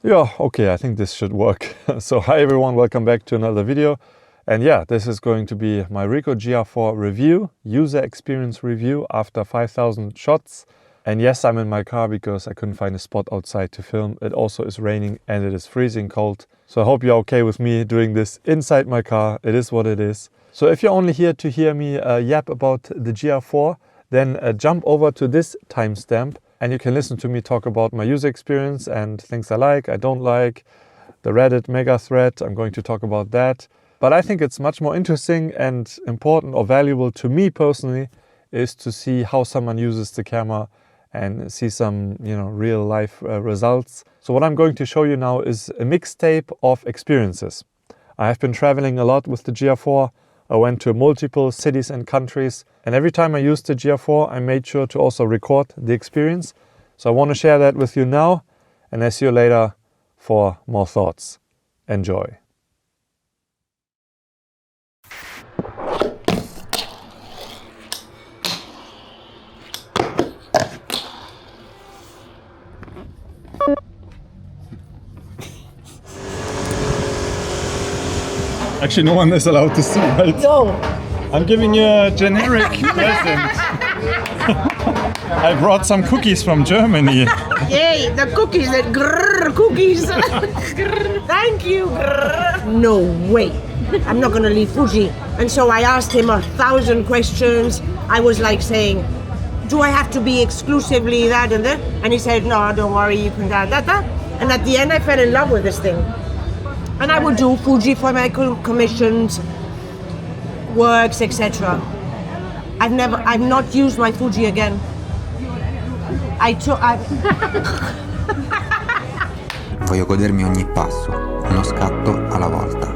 Yeah, okay, I think this should work. So hi everyone, welcome back to another video. And yeah, this is going to be my Ricoh GR IV review, user experience review after 5,000 shots. And yes, I'm in my car because I couldn't find a spot outside to film. It also is raining and it is freezing cold. So I hope you're okay with me doing this inside my car. It is what it is. So if you're only here to hear me yap about the GR4, then jump over to this timestamp and you can listen to me talk about my user experience and things I like, I don't like, the Reddit Megathread. I'm going to talk about that. But I think it's much more interesting and important or valuable to me personally is to see how someone uses the camera and see some, real life results. So what I'm going to show you now is a mixtape of experiences. I have been traveling a lot with the GR4. I went to multiple cities and countries, and every time I used the GR4, I made sure to also record the experience. So I want to share that with you now, and I see you later for more thoughts. Enjoy. Actually, no one is allowed to see, right? No. I'm giving you a generic present. I brought some cookies from Germany. Yay, the cookies, the grrr cookies. Thank you. Grrr. No way. I'm not going to leave Fuji. And so I asked him 1,000 questions. I was like saying, do I have to be exclusively that and that? And he said, no, don't worry, you can that. And at the end, I fell in love with this thing. And I would do Fuji for my commissions, works, etc. I've not used my Fuji again. Voglio godermi ogni passo, uno scatto alla volta.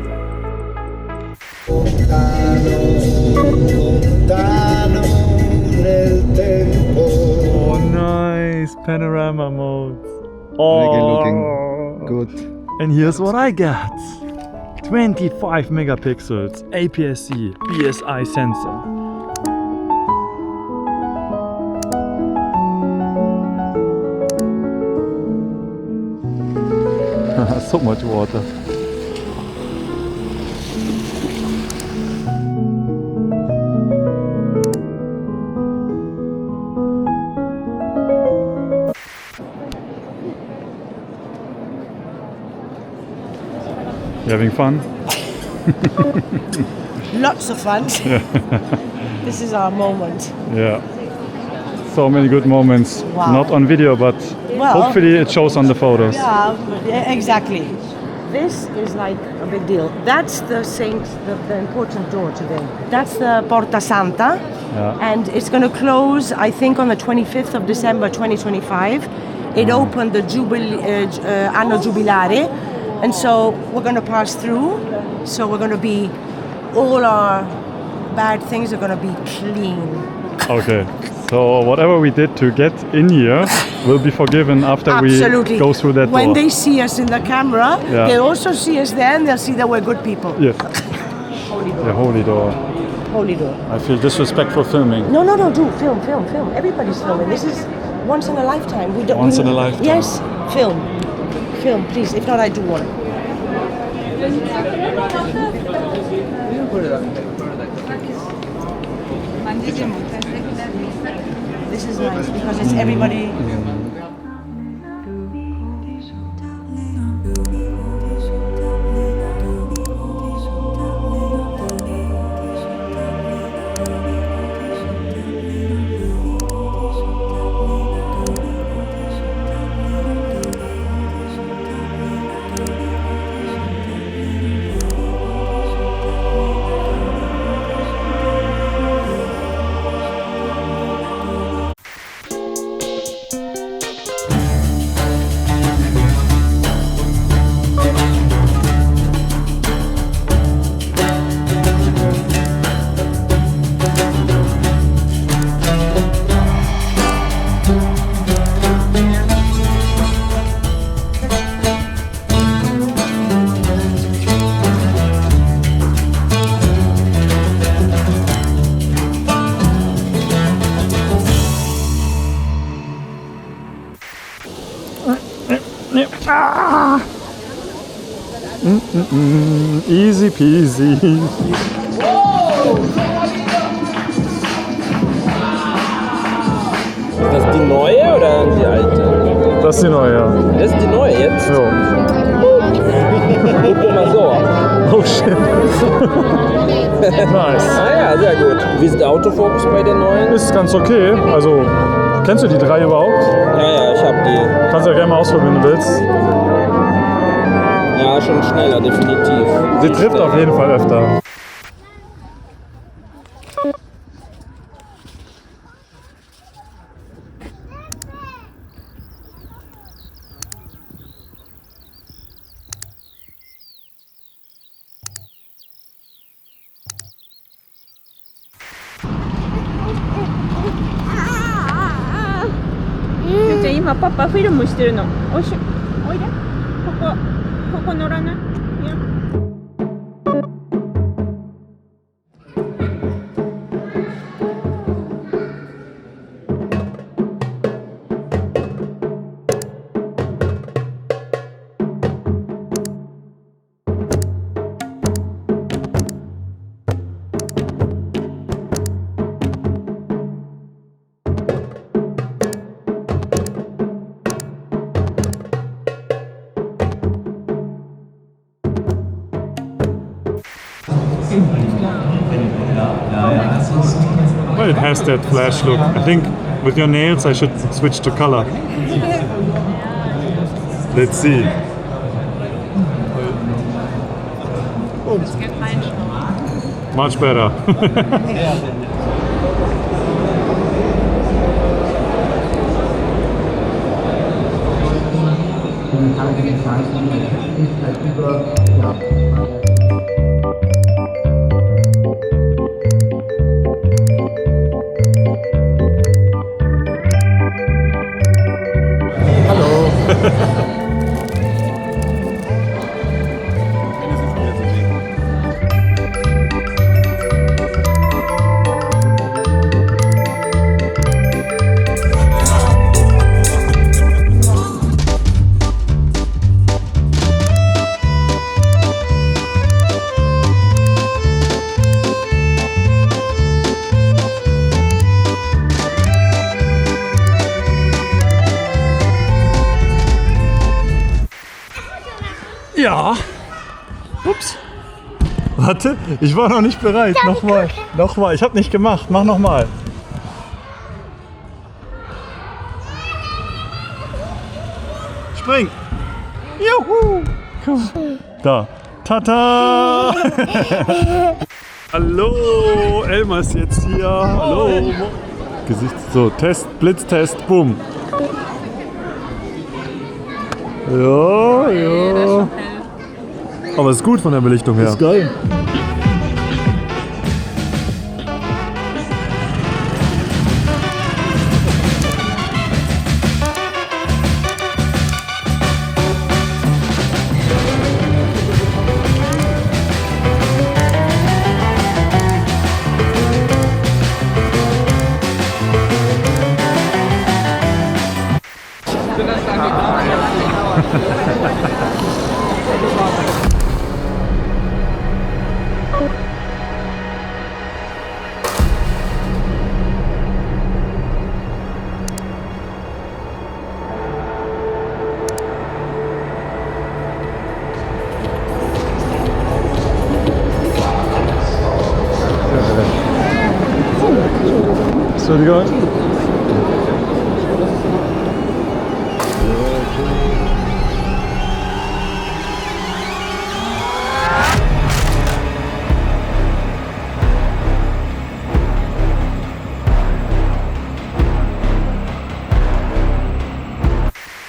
Oh, nice panorama mode. Oh, looking good. And here's what I got. 25 megapixels, APS-C, BSI sensor. So much water. You having fun? Lots of fun. This is our moment. Yeah. So many good moments. Wow. Not on video, but hopefully it shows on the photos. Yeah, exactly. This is like a big deal. That's the the important door today. That's the Porta Santa. Yeah. And it's going to close, I think, on the 25th of December 2025. It opened the Anno Giubilare. And so we're going to pass through. So we're going to be, all our bad things are going to be clean. Okay. So whatever we did to get in here will be forgiven after we go through that door. When they see us in the camera, they'll also see us there and they'll see that we're good people. Yes. Holy door. The holy door. Holy door. I feel disrespectful filming. No, do film. Everybody's filming. This is once in a lifetime. Once in a lifetime. Yes, film, please. If not, I do one. This is nice because it's everybody. Ah! Easy peasy. Ist das die neue oder die alte? Das ist die neue, ja. Das ist die neue jetzt? Jo. Guck mal so. Oh shit. Nice. Ah ja, sehr gut. Wie ist der Autofokus bei der neuen? Ist ganz okay. Also, kennst du die 3 überhaupt? Ja, ich hab die. Kannst du ja gerne mal ausprobieren, wenn du willst. Ja, schon schneller, definitiv. Sie trifft auf jeden Fall öfter.じゃあ今パパフィルムしてるの。おいしょ。おいで。ここ乗らない。いや。Well, it has that flash look. I think with your nails I should switch to color. Let's see. Much better. Ja. Ups. Warte, ich war noch nicht bereit. Nochmal. Nochmal. Ich habe nicht gemacht. Mach nochmal. Spring. Juhu. Komm. Da. Tata. Hallo. Elmar ist jetzt hier. Hallo. Gesicht. So, Test, Blitztest. Boom. Ja, ja. Aber ist gut von der Belichtung her. Ist geil. Entschuldigung.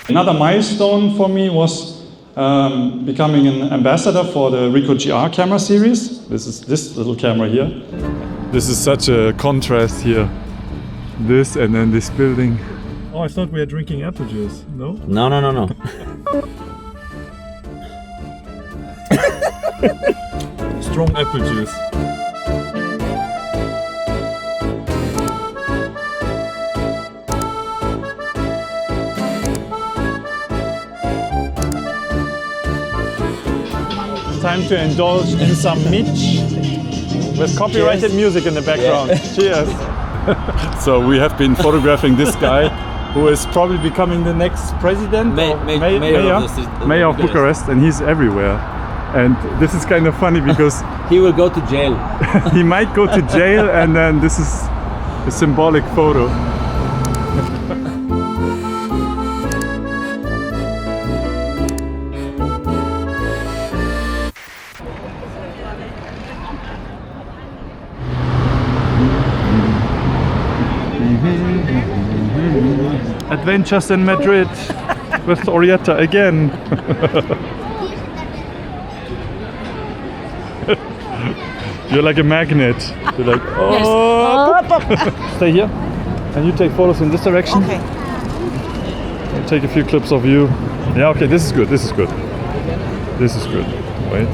Another milestone for me was becoming an ambassador for the Ricoh GR camera series. This is this little camera here. This is such a contrast here. This and then this building. Oh, I thought we were drinking apple juice. No? No. Strong apple juice. time to indulge in some Mitch with copyrighted music in the background. Cheers. So we have been photographing this guy who is probably becoming the next president, mayor of Bucharest, and he's everywhere. And this is kind of funny because He will go to jail. he might go to jail, and then this is a symbolic photo. Adventures in Madrid with Orietta again. You're like a magnet. You're like, oh. Stay here. And you take photos in this direction. Okay. I'll take a few clips of you. Yeah, okay, this is good. This is good. This is good. Wait.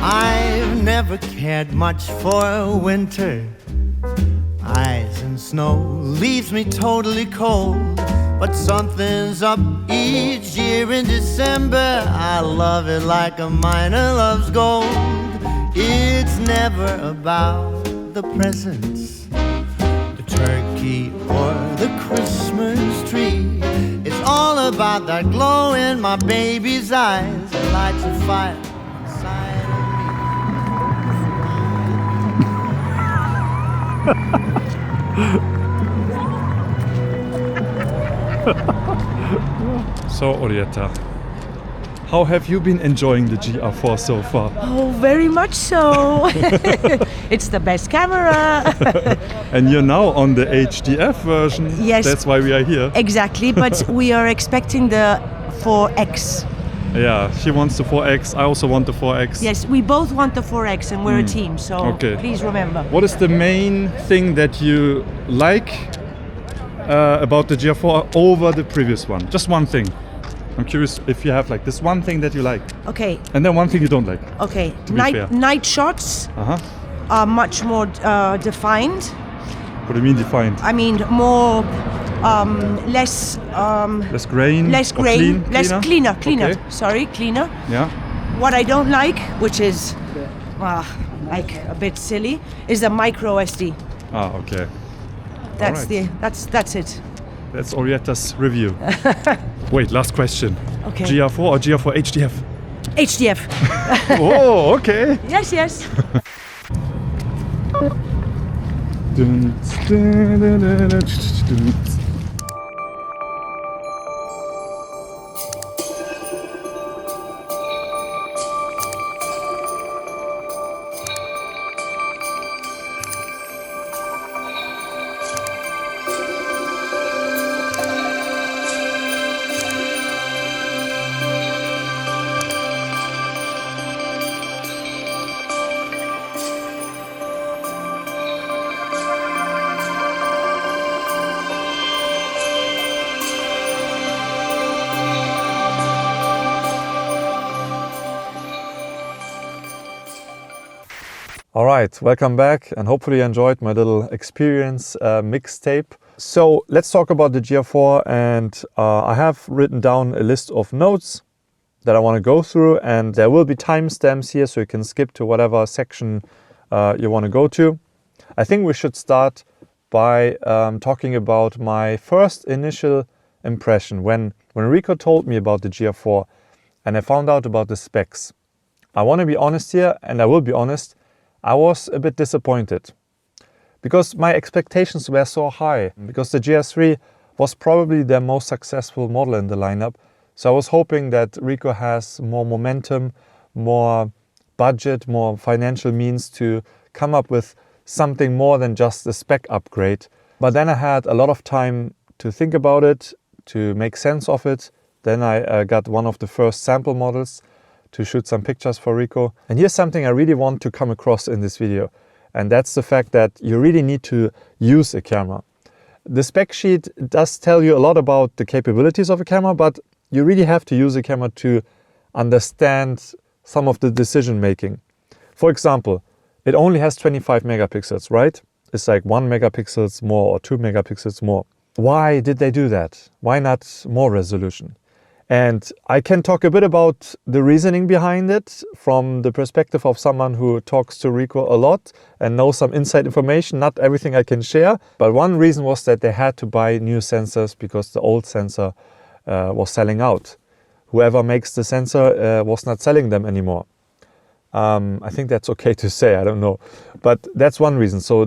I've never cared much for winter. Ice and snow leaves me totally cold. But something's up each year in December. I love it like a miner loves gold. It's never about the presents, the turkey or the Christmas tree. It's all about that glow in my baby's eyes that lights a fire inside So, Orietta, how have you been enjoying the GR4 so far? Oh, very much so. It's the best camera. And you're now on the HDF version. Yes. That's why we are here. Exactly, but we are expecting the 4X. Yeah, she wants the 4X. I also want the 4X. Yes, we both want the 4X and we're a team, so Okay. please remember. What is the main thing that you like about the GR4 over the previous one? Just one thing. I'm curious if you have like this one thing that you like, Okay, and then one thing you don't like. okay. be fair. Night shots Uh-huh. are much more defined. What do you mean defined? I mean, more, less, Less grain? less or grain, less cleaner? cleaner. Okay. Sorry, cleaner. Yeah. What I don't like, which is like a bit silly, is the micro SD. Ah, okay. That's Alright. that's it. That's Orietta's review. Wait, last question. Okay. GR4 or GR4 HDF? HDF. Oh, okay. Yes, yes. Dun, dun, dun, dun, dun, dun. All right, welcome back, and hopefully you enjoyed my little experience mixtape. So let's talk about the GR4, and I have written down a list of notes that I want to go through, and there will be timestamps here so you can skip to whatever section you want to go to. I think we should start by talking about my first initial impression when Ricoh told me about the GR4 and I found out about the specs. I want to be honest here, and I will be honest, I was a bit disappointed because my expectations were so high, because the GR3 was probably their most successful model in the lineup. So I was hoping that Ricoh has more momentum, more budget, more financial means to come up with something more than just a spec upgrade. But then I had a lot of time to think about it, to make sense of it. Then I got one of the first sample models to shoot some pictures for Ricoh. And here's something I really want to come across in this video. And that's the fact that you really need to use a camera. The spec sheet does tell you a lot about the capabilities of a camera, but you really have to use a camera to understand some of the decision making. For example, it only has 25 megapixels, right? It's like 1 megapixels more or 2 megapixels more. Why did they do that? Why not more resolution? And I can talk a bit about the reasoning behind it from the perspective of someone who talks to Ricoh a lot and knows some inside information. Not everything I can share, but one reason was that they had to buy new sensors because the old sensor was selling out. Whoever makes the sensor was not selling them anymore. I think that's okay to say, I don't know. But that's one reason. So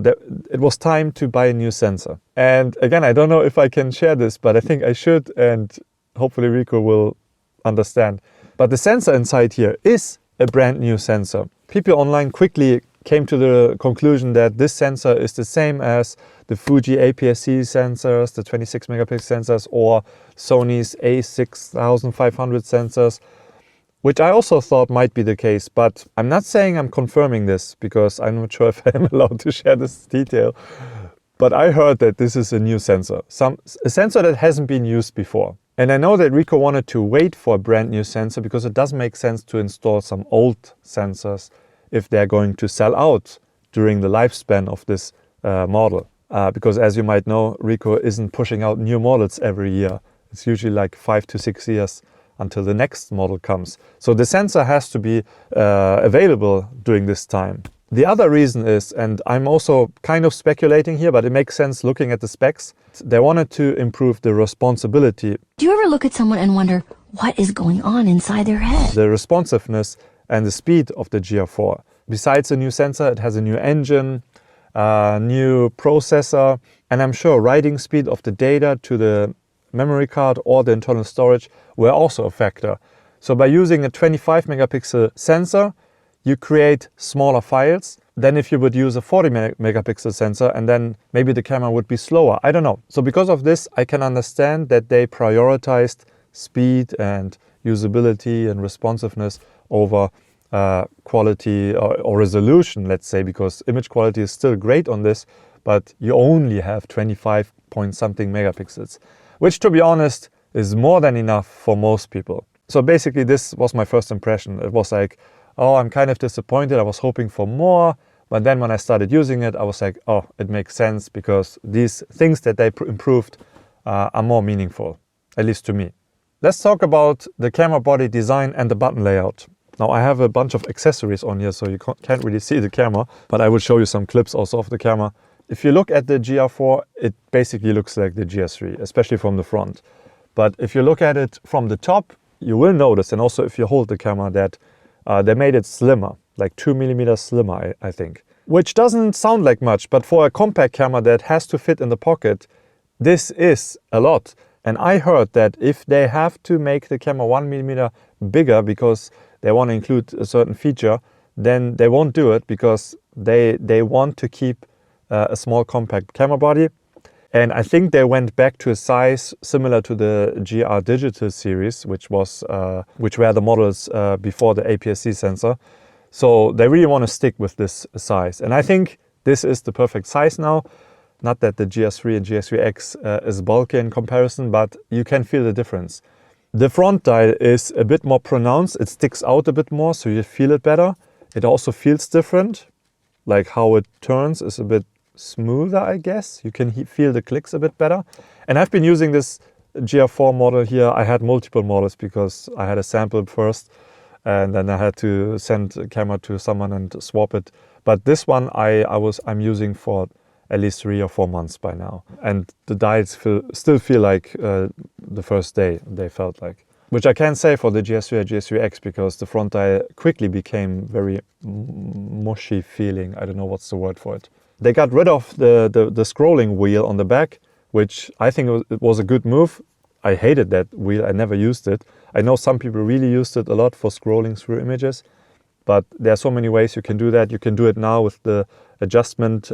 it was time to buy a new sensor. And again, I don't know if I can share this, but I think I should, and hopefully Ricoh will understand. But the sensor inside here is a brand new sensor. People online quickly came to the conclusion that this sensor is the same as the Fuji APS-C sensors, the 26 megapixel sensors, or Sony's A6500 sensors, which I also thought might be the case, but I'm not saying I'm confirming this because I'm not sure if I'm allowed to share this detail. But I heard that this is a new sensor, a sensor that hasn't been used before. And I know that Ricoh wanted to wait for a brand new sensor because it doesn't make sense to install some old sensors if they're going to sell out during the lifespan of this model. Because as you might know, Ricoh isn't pushing out new models every year. It's usually like 5 to 6 years until the next model comes. So the sensor has to be available during this time. The other reason is, and I'm also kind of speculating here, but it makes sense looking at the specs, they wanted to improve the responsibility. Do you ever look at someone and wonder what is going on inside their head? The responsiveness and the speed of the GR4. Besides the new sensor, it has a new engine, new processor, and I'm sure writing speed of the data to the memory card or the internal storage were also a factor. So by using a 25 megapixel sensor, you create smaller files than if you would use a 40 megapixel sensor, and then maybe the camera would be slower. I don't know. So because of this, I can understand that they prioritized speed and usability and responsiveness over quality or resolution, let's say, because image quality is still great on this, but you only have 25 point something megapixels, which, to be honest, is more than enough for most people. So basically, this was my first impression. It was like, oh, I'm kind of disappointed. I was hoping for more. But then when I started using it, I was like, oh, it makes sense because these things that they improved are more meaningful, at least to me. Let's talk about the camera body design and the button layout. Now, I have a bunch of accessories on here, so you can't really see the camera, but I will show you some clips also of the camera. If you look at the GR4, it basically looks like the GR3, especially from the front. But if you look at it from the top, you will notice, and also if you hold the camera, that they made it slimmer, like 2 millimeters slimmer, I think. Which doesn't sound like much, but for a compact camera that has to fit in the pocket, this is a lot. And I heard that if they have to make the camera 1 millimeter bigger because they want to include a certain feature, then they won't do it because they want to keep a small compact camera body. And I think they went back to a size similar to the GR Digital series, which were the models before the APS-C sensor. So they really want to stick with this size. And I think this is the perfect size now. Not that the GR3 and GR3X is bulky in comparison, but you can feel the difference. The front dial is a bit more pronounced. It sticks out a bit more, so you feel it better. It also feels different, like how it turns is a bit smoother, I guess. You can feel the clicks a bit better. And I've been using this GR4 model here. I had multiple models because I had a sample first and then I had to send a camera to someone and swap it. But this one I'm using for at least 3 or 4 months by now. And the dials still feel like the first day they felt like. Which I can't say for the GR3 or GR3X because the front dial quickly became very mushy feeling. I don't know what's the word for it. They got rid of the scrolling wheel on the back, which I think it was a good move. I hated that wheel. I never used it. I know some people really used it a lot for scrolling through images, but there are so many ways you can do that. You can do it now with the adjustment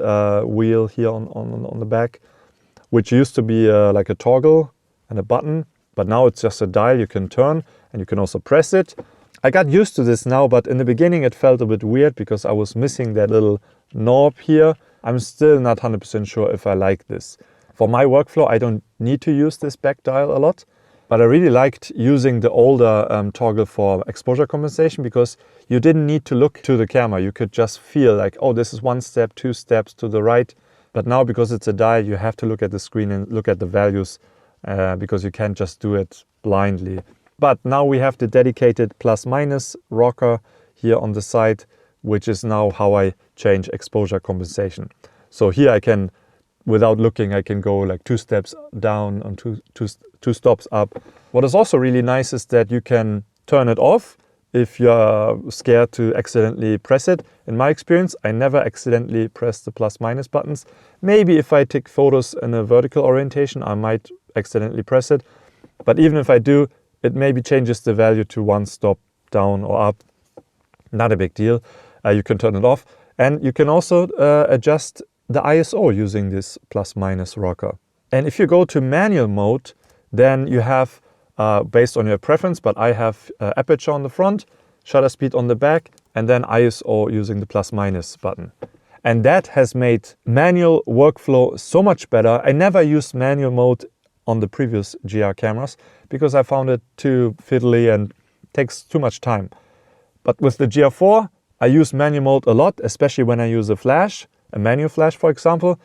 wheel here on the back, which used to be like a toggle and a button, but now it's just a dial you can turn and you can also press it. I got used to this now, but in the beginning it felt a bit weird because I was missing that little knob here. I'm still not 100% sure if I like this. For my workflow, I don't need to use this back dial a lot. But I really liked using the older toggle for exposure compensation because you didn't need to look to the camera. You could just feel like, oh, this is 1 step, 2 steps to the right. But now, because it's a dial, you have to look at the screen and look at the values because you can't just do it blindly. But now we have the dedicated plus-minus rocker here on the side, which is now how I change exposure compensation. So here I can, without looking, I can go like 2 steps down and two stops up. What is also really nice is that you can turn it off if you're scared to accidentally press it. In my experience, I never accidentally press the plus-minus buttons. Maybe if I take photos in a vertical orientation, I might accidentally press it. But even if I do, it maybe changes the value to 1 stop down or up. Not a big deal. You can turn it off. And you can also adjust the ISO using this plus-minus rocker. And if you go to manual mode, then you have, based on your preference, but I have aperture on the front, shutter speed on the back, and then ISO using the plus-minus button. And that has made manual workflow so much better. I never used manual mode on the previous GR cameras because I found it too fiddly and takes too much time. But with the GR IV, I use manual mode a lot, especially when I use a flash, a manual flash, for example.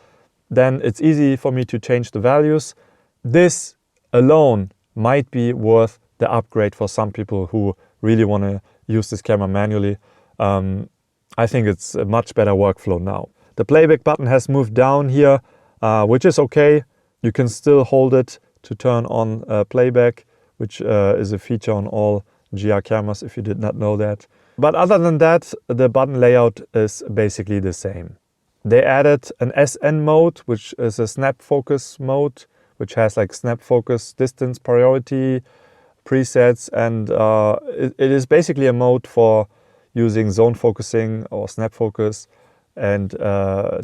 Then it's easy for me to change the values. This alone might be worth the upgrade for some people who really want to use this camera manually. I think it's a much better workflow now. The playback button has moved down here, which is okay. You can still hold it to turn on playback, which is a feature on all GR cameras if you did not know that. But other than that, the button layout is basically the same. They added an SN mode, which is a snap focus mode, which has like snap focus, distance, priority, presets, and it is basically a mode for using zone focusing or snap focus and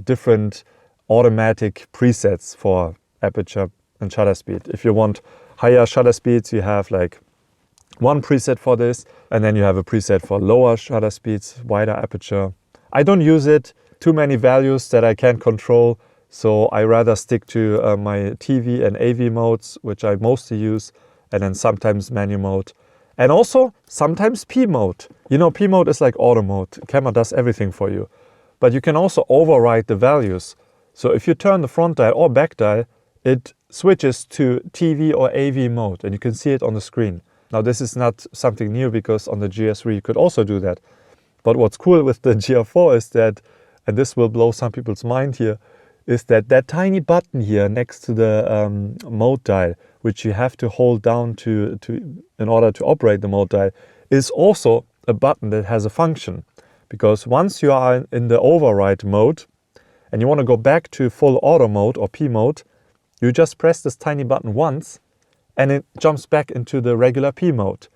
different automatic presets for aperture and shutter speed. If you want higher shutter speeds, you have like one preset for this, and then you have a preset for lower shutter speeds, wider aperture. I don't use it. Too many values that I can't control, so I rather stick to my TV and AV modes, which I mostly use, and then sometimes manual mode. And also sometimes P mode. You know, P mode is like auto mode. The camera does everything for you. But you can also override the values. So if you turn the front dial or back dial, it switches to TV or AV mode, and you can see it on the screen. Now this is not something new because on the GS3 you could also do that. But what's cool with the GR4 is that, and this will blow some people's mind here, is that that tiny button here next to the mode dial, which you have to hold down in order to operate the mode dial, is also a button that has a function. Because once you are in the override mode and you want to go back to full auto mode or P mode, you just press this tiny button once and it jumps back into the regular P mode,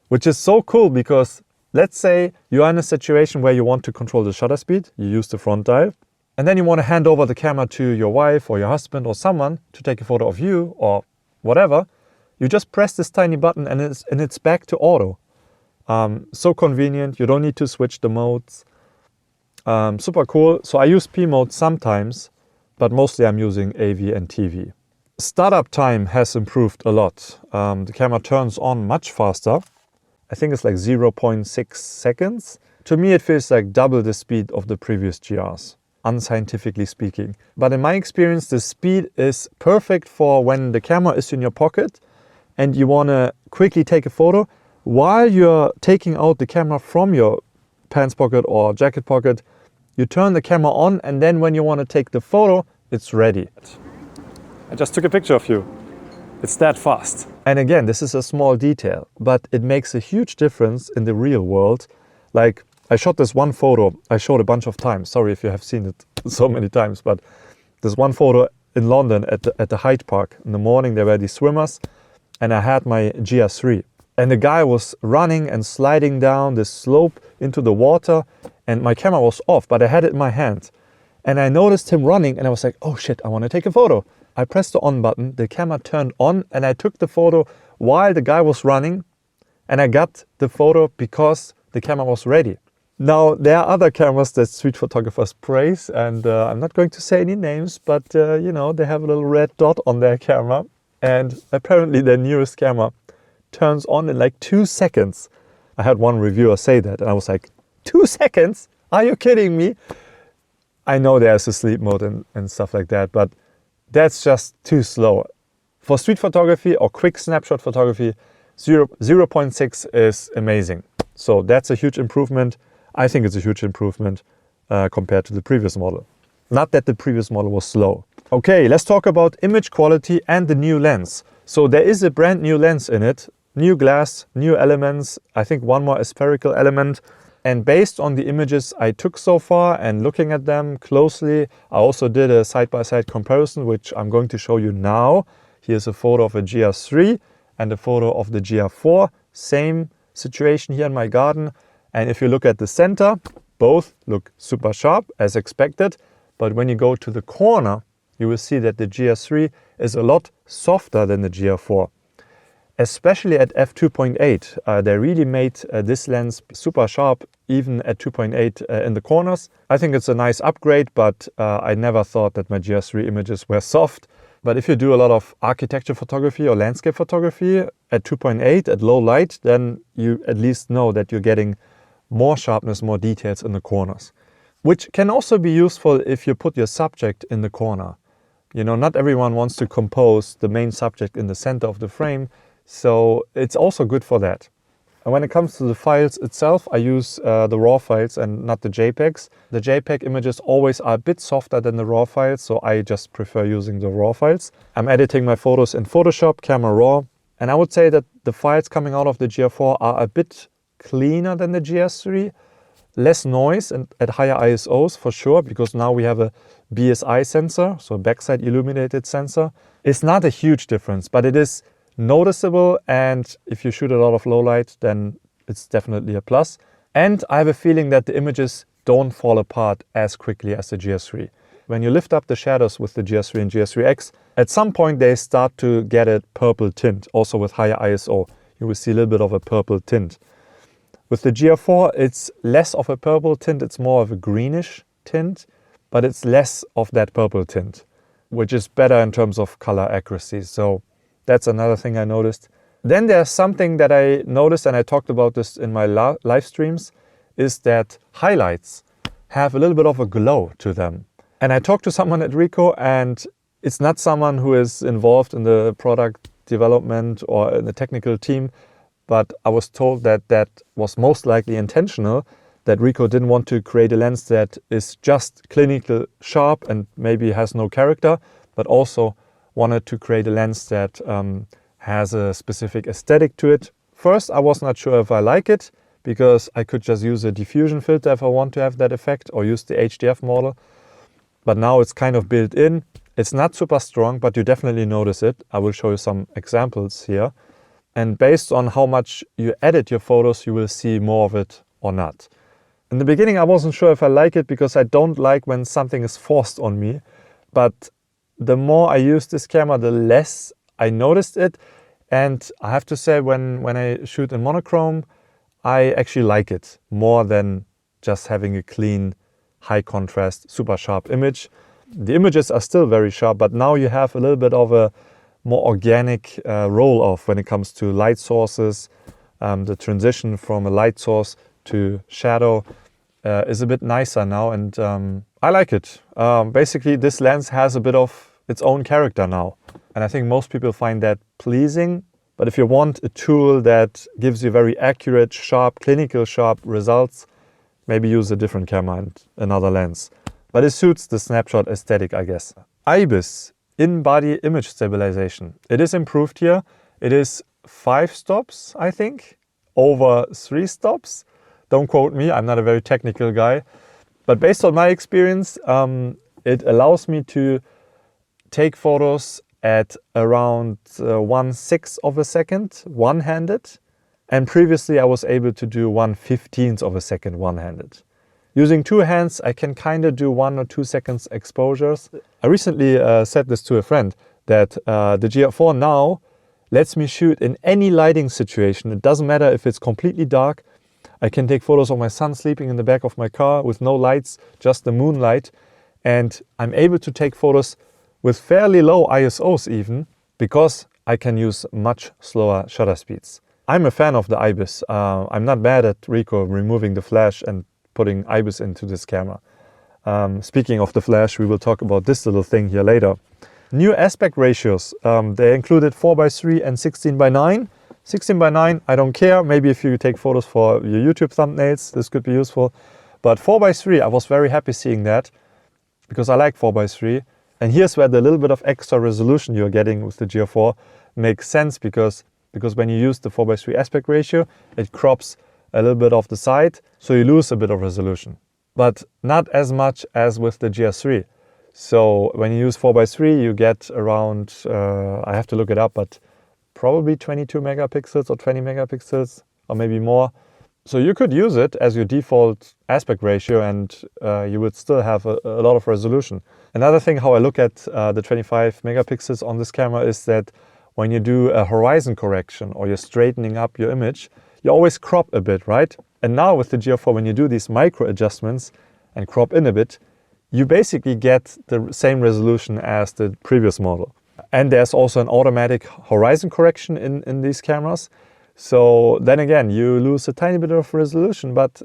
which is so cool because let's say you are in a situation where you want to control the shutter speed, you use the front dial, and then you want to hand over the camera to your wife or your husband or someone to take a photo of you or whatever. You just press this tiny button and it's back to auto. So convenient, you don't need to switch the modes. Super cool. So I use P mode sometimes, but mostly I'm using AV and TV. Startup time has improved a lot. The camera turns on much faster. I think it's like 0.6 seconds. To me, it feels like double the speed of the previous GRs, unscientifically speaking. But in my experience, the speed is perfect for when the camera is in your pocket and you want to quickly take a photo. While you're taking out the camera from your pants pocket or jacket pocket, you turn the camera on, and then when you want to take the photo, it's ready. I just took a picture of you. It's that fast. And again, this is a small detail, but it makes a huge difference in the real world. Like, I shot this one photo, I showed a bunch of times. Sorry if you have seen it so many times, but this one photo in London at the Hyde Park. In the morning, there were these swimmers, and I had my GR3. And the guy was running and sliding down this slope into the water, and my camera was off, but I had it in my hand. And I noticed him running, and I was like, oh shit, I want to take a photo. I pressed the on button, the camera turned on, and I took the photo while the guy was running, and I got the photo because the camera was ready. Now, there are other cameras that street photographers praise, and I'm not going to say any names, but you know, they have a little red dot on their camera. and apparently their newest camera turns on in like 2 seconds. I had one reviewer say that and I was like, 2 seconds? Are you kidding me? I know there's a sleep mode and stuff like that, but that's just too slow. For street photography or quick snapshot photography, 0.6 is amazing. So that's a huge improvement. I think it's a huge improvement compared to the previous model. Not that the previous model was slow. Okay, let's talk about image quality and the new lens. So there is a brand new lens in it, new glass, new elements, I think one more spherical element. And based on the images I took so far and looking at them closely, I also did a side-by-side comparison, which I'm going to show you now. Here's a photo of a GR3 and a photo of the GR4. Same situation here in my garden. And if you look at the center, both look super sharp as expected. But when you go to the corner, you will see that the GR3 is a lot softer than the GR4. Especially at f2.8, they really made this lens super sharp, even at 2.8 in the corners. I think it's a nice upgrade, but I never thought that my GR3 images were soft. But if you do a lot of architecture photography or landscape photography at 2.8 at low light, then you at least know that you're getting more sharpness, more details in the corners. Which can also be useful if you put your subject in the corner. You know, not everyone wants to compose the main subject in the center of the frame. So it's also good for that. And when it comes to the files itself, I use the RAW files and not the JPEGs. The JPEG images always are a bit softer than the RAW files, so I just prefer using the RAW files. I'm editing my photos in Photoshop, Camera Raw, and I would say that the files coming out of the GR4 are a bit cleaner than the GR3. Less noise and at higher ISOs for sure, because now we have a BSI sensor, so a backside illuminated sensor. It's not a huge difference, but it is noticeable, and if you shoot a lot of low light, then it's definitely a plus. And I have a feeling that the images don't fall apart as quickly as the GR3. When you lift up the shadows with the GR3 and GR3X, at some point they start to get a purple tint, also with higher ISO. You will see a little bit of a purple tint. With the GR4, it's less of a purple tint, it's more of a greenish tint, but it's less of that purple tint, which is better in terms of color accuracy. So that's another thing I noticed. Then there's something that I noticed, and I talked about this in my live streams, is that highlights have a little bit of a glow to them. And I talked to someone at Ricoh, and it's not someone who is involved in the product development or in the technical team, but I was told that that was most likely intentional, that Ricoh didn't want to create a lens that is just clinical sharp and maybe has no character, but also wanted to create a lens that has a specific aesthetic to it. First, I was not sure if I like it, because I could just use a diffusion filter if I want to have that effect, or use the HDF model. But now it's kind of built in. It's not super strong, but you definitely notice it. I will show you some examples here. And based on how much you edit your photos, you will see more of it or not. In the beginning, I wasn't sure if I like it, because I don't like when something is forced on me. But the more I use this camera, the less I noticed it. And I have to say, when I shoot in monochrome, I actually like it more than just having a clean, high contrast, super sharp image. The images are still very sharp, but now you have a little bit of a more organic roll-off when it comes to light sources. The transition from a light source to shadow is a bit nicer now, and I like it. Basically, this lens has a bit of its own character now, and I think most people find that pleasing. But if you want a tool that gives you very accurate, sharp, clinical sharp results, maybe use a different camera and another lens. But it suits the snapshot aesthetic, I guess. IBIS, in-body image stabilization. It is improved here. It is 5 stops, I think, over 3 stops. Don't quote me, I'm not a very technical guy. But based on my experience, it allows me to take photos at around 1/6 of a second, one-handed. And previously I was able to do 1/15 of a second one-handed. Using 2 hands, I can kind of do 1 or 2 seconds exposures. I recently said this to a friend, that the GR4 now lets me shoot in any lighting situation. It doesn't matter if it's completely dark. I can take photos of my son sleeping in the back of my car with no lights, just the moonlight. And I'm able to take photos with fairly low ISOs even, because I can use much slower shutter speeds. I'm a fan of the IBIS. I'm not mad at Ricoh removing the flash and putting IBIS into this camera. Speaking of the flash, we will talk about this little thing here later. New aspect ratios, they included 4:3 and 16:9. 16:9, I don't care. Maybe if you take photos for your YouTube thumbnails, this could be useful. But 4:3, I was very happy seeing that because I like 4:3. And here's where the little bit of extra resolution you're getting with the GR4 makes sense because when you use the 4:3 aspect ratio, it crops a little bit off the side, so you lose a bit of resolution. But not as much as with the GR3. So when you use 4:3, you get around, I have to look it up, but probably 22 megapixels or 20 megapixels or maybe more. So you could use it as your default aspect ratio and you would still have a lot of resolution. Another thing how I look at the 25 megapixels on this camera is that when you do a horizon correction or you're straightening up your image, you always crop a bit, right? And now with the GR4, when you do these micro adjustments and crop in a bit, you basically get the same resolution as the previous model. And there's also an automatic horizon correction in these cameras. So then again, you lose a tiny bit of resolution, but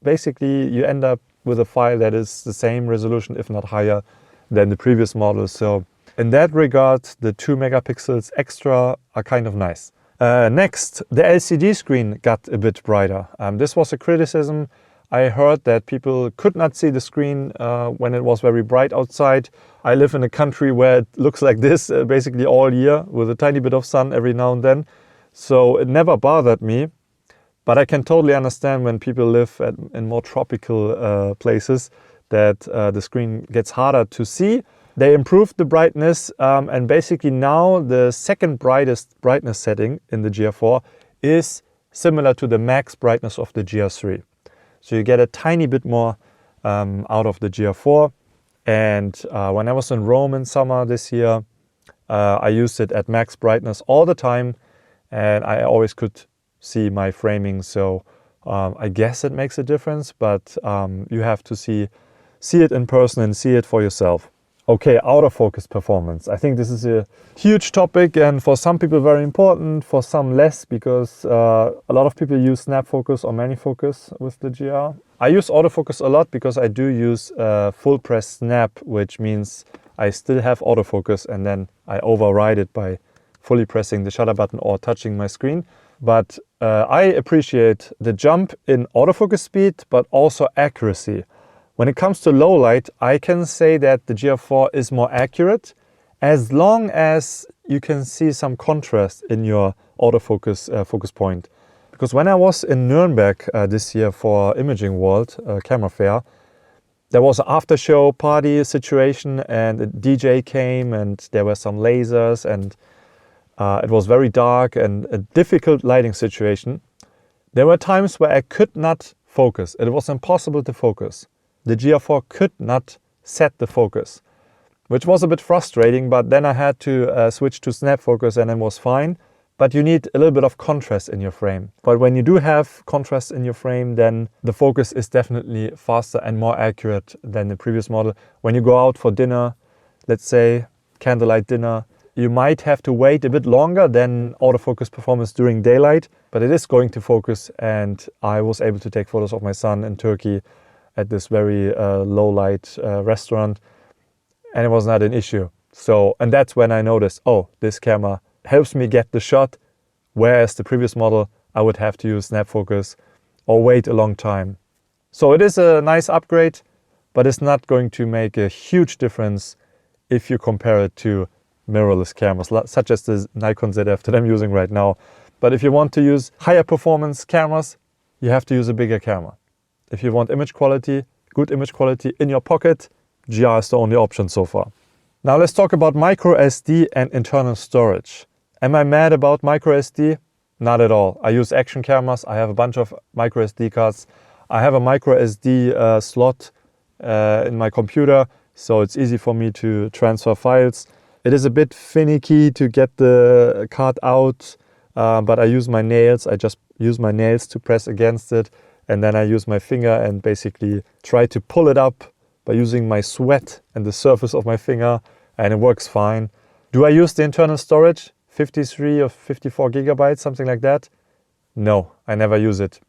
basically you end up with a file that is the same resolution, if not higher than the previous model. So in that regard, the 2 megapixels extra are kind of nice. Next, the LCD screen got a bit brighter. This was a criticism. I heard that people could not see the screen when it was very bright outside. I live in a country where it looks like this basically all year with a tiny bit of sun every now and then. So it never bothered me. But I can totally understand when people live in more tropical places that the screen gets harder to see. They improved the brightness and basically now the second brightest brightness setting in the GR4 is similar to the max brightness of the GR3. So you get a tiny bit more out of the GR4. And when I was in Rome in summer this year, I used it at max brightness all the time and I always could see my framing. So I guess it makes a difference, but you have to see it in person and see it for yourself. Okay, autofocus performance. I think this is a huge topic and for some people very important, for some less, because a lot of people use snap focus or mani focus with the GR. I use autofocus a lot because I do use full press snap, which means I still have autofocus and then I override it by fully pressing the shutter button or touching my screen. But I appreciate the jump in autofocus speed, but also accuracy. When it comes to low light, I can say that the GR4 is more accurate as long as you can see some contrast in your autofocus focus point. Because when I was in Nuremberg this year for Imaging World Camera Fair, there was an after show party situation and a DJ came and there were some lasers and it was very dark and a difficult lighting situation. There were times where I could not focus. It was impossible to focus. The GR4 could not set the focus, which was a bit frustrating, but then I had to switch to snap focus and it was fine. But you need a little bit of contrast in your frame. But when you do have contrast in your frame, then the focus is definitely faster and more accurate than the previous model. When you go out for dinner, let's say candlelight dinner, you might have to wait a bit longer than autofocus performance during daylight, but it is going to focus. And I was able to take photos of my son in Turkey at this very low light restaurant, and it was not an issue. So, and that's when I noticed, oh, this camera helps me get the shot, whereas the previous model, I would have to use snap focus or wait a long time. So it is a nice upgrade, but it's not going to make a huge difference if you compare it to mirrorless cameras, such as the Nikon ZF that I'm using right now. But if you want to use higher performance cameras, you have to use a bigger camera. If you want image quality, good image quality in your pocket, GR is the only option so far. Now let's talk about micro SD and internal storage. Am I mad about micro SD? Not at all. I use action cameras. I have a bunch of micro SD cards. I have a micro SD slot in my computer, so it's easy for me to transfer files. It is a bit finicky to get the card out, but I use my nails. I just use my nails to press against it. And then I use my finger and basically try to pull it up by using my sweat and the surface of my finger, and it works fine. Do I use the internal storage? 53 or 54 gigabytes, something like that? No, I never use it.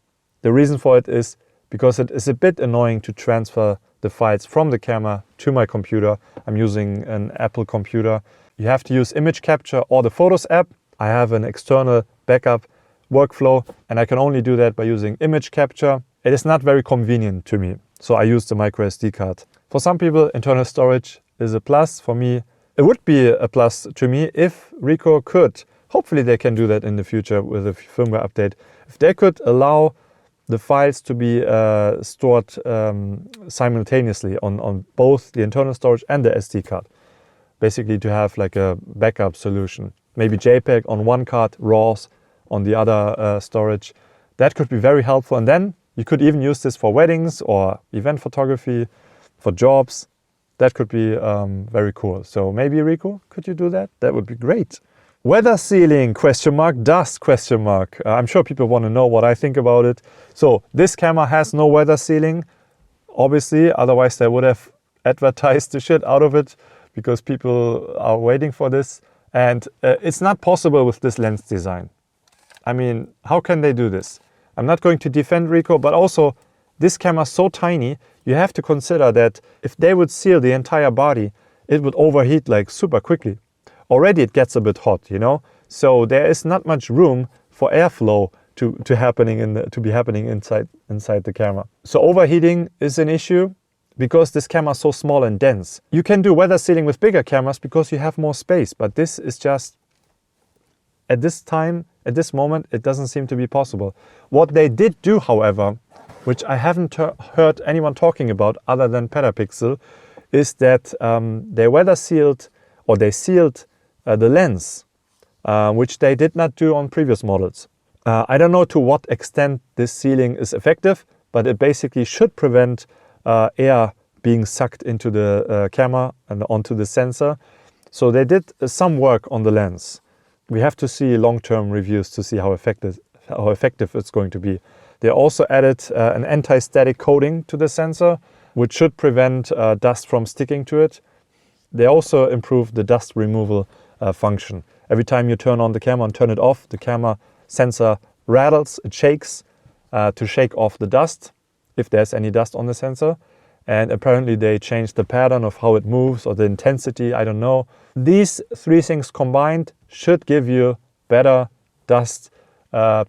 The reason for it is because it is a bit annoying to transfer the files from the camera to my computer. I'm using an Apple computer. You have to use image capture or the Photos app. I have an external backup workflow and I can only do that by using image capture. It is not very convenient to me, so I use the micro SD card. For some people, internal storage is a plus. For me, it would be a plus to me if Ricoh could. Hopefully they can do that in the future with a firmware update. If they could allow the files to be stored simultaneously on both the internal storage and the SD card. Basically to have like a backup solution. Maybe JPEG on one card, RAWs on the other storage. That could be very helpful. And then you could even use this for weddings or event photography, for jobs. That could be very cool. So maybe Ricoh, could you do that? That would be great. Weather sealing, question mark, dust, question mark. I'm sure people want to know what I think about it. So this camera has no weather sealing, obviously, otherwise they would have advertised the shit out of it because people are waiting for this. And it's not possible with this lens design. I mean, how can they do this? I'm not going to defend Ricoh, but also this camera is so tiny, you have to consider that if they would seal the entire body, it would overheat like super quickly. Already it gets a bit hot, you know? So there is not much room for airflow to be happening inside the camera. So overheating is an issue because this camera is so small and dense. You can do weather sealing with bigger cameras because you have more space, but this is just, at this moment, it doesn't seem to be possible. What they did do, however, which I haven't heard anyone talking about other than Petapixel, is that they weather sealed, or they sealed the lens, which they did not do on previous models. I don't know to what extent this sealing is effective, but it basically should prevent air being sucked into the camera and onto the sensor. So they did some work on the lens. We have to see long-term reviews to see how effective it's going to be. They also added an anti-static coating to the sensor, which should prevent dust from sticking to it. They also improved the dust removal function. Every time you turn on the camera and turn it off, the camera sensor rattles, it shakes to shake off the dust, if there's any dust on the sensor. And apparently they changed the pattern of how it moves or the intensity, I don't know. These three things combined should give you better dust